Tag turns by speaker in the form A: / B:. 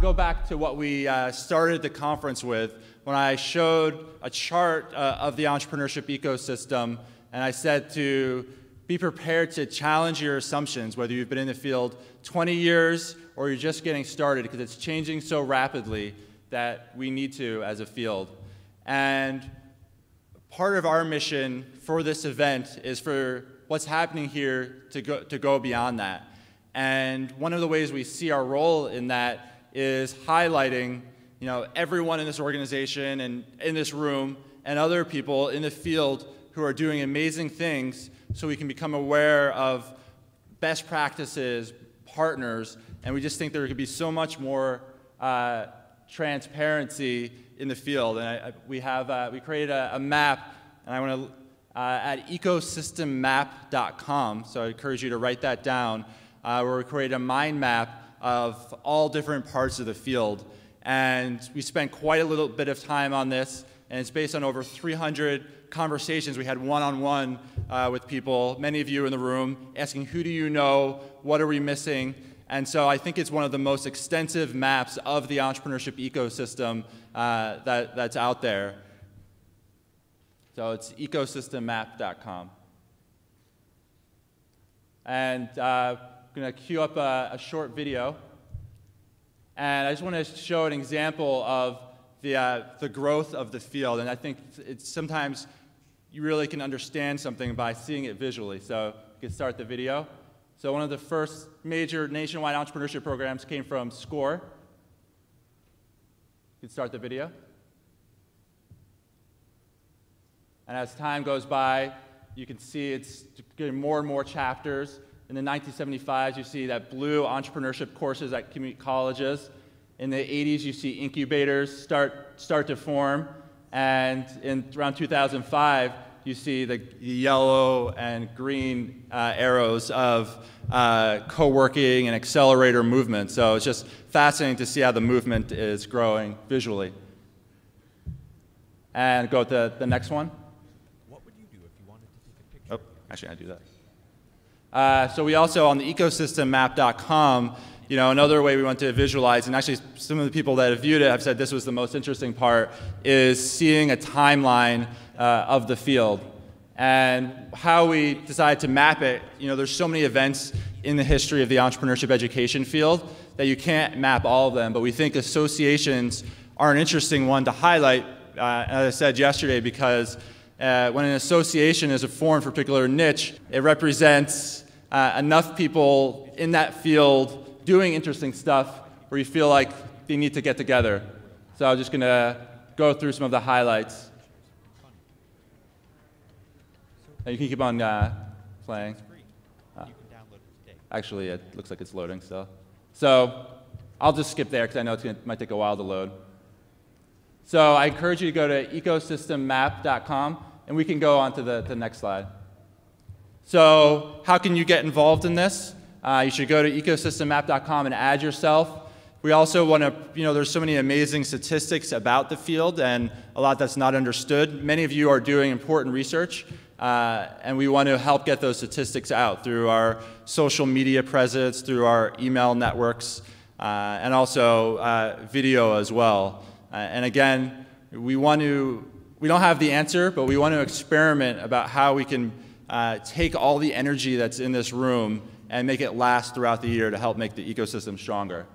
A: Go back to what we started the conference with when I showed a chart of the entrepreneurship ecosystem, and I said to be prepared to challenge your assumptions, whether you've been in the field 20 years or you're just getting started, because it's changing so rapidly that we need to as a field. And part of our mission for this event is for what's happening here to go beyond that. And one of the ways we see our role in that is highlighting, everyone in this organization and in this room and other people in the field who are doing amazing things, so we can become aware of best practices, partners, and we just think there could be so much more transparency in the field. And we created a map, and I want to at ecosystemmap.com. So I encourage you to write that down, where we created a mind map of all different parts of the field. And we spent quite a little bit of time on this, and it's based on over 300 conversations we had one-on-one with people, many of you in the room, asking who do you know, what are we missing? And so I think it's one of the most extensive maps of the entrepreneurship ecosystem that's out there. So it's ecosystemmap.com. And I'm going to queue up a short video. And I just want to show an example of the growth of the field. And I think it's sometimes you really can understand something by seeing it visually. So you can start the video. So one of the first major nationwide entrepreneurship programs came from SCORE. You can start the video. And as time goes by, you can see it's getting more and more chapters. In the 1975s, you see that blue entrepreneurship courses at community colleges. In the 80s, you see incubators start to form. And in around 2005, you see the yellow and green arrows of co-working and accelerator movement. So it's just fascinating to see how the movement is growing visually. And go to the next one.
B: What would you do if you wanted to take a picture?
A: Oh, actually, I do that. So we also, on the ecosystemmap.com, another way we want to visualize, and actually some of the people that have viewed it have said this was the most interesting part, is seeing a timeline of the field. And how we decided to map it, there's so many events in the history of the entrepreneurship education field that you can't map all of them, but we think associations are an interesting one to highlight, as I said yesterday, because when an association is formed for a particular niche, it represents enough people in that field doing interesting stuff where you feel like they need to get together. So I'm just going to go through some of the highlights. And you can keep on playing. Actually, it looks like it's loading still. So I'll just skip there because I know it might take a while to load. So I encourage you to go to ecosystemmap.com, and we can go on to the next slide. So how can you get involved in this? You should go to ecosystemmap.com and add yourself. We also want to, there's so many amazing statistics about the field and a lot that's not understood. Many of you are doing important research, and we want to help get those statistics out through our social media presence, through our email networks, and also video as well. And again, we don't have the answer, but we want to experiment about how we can take all the energy that's in this room and make it last throughout the year to help make the ecosystem stronger.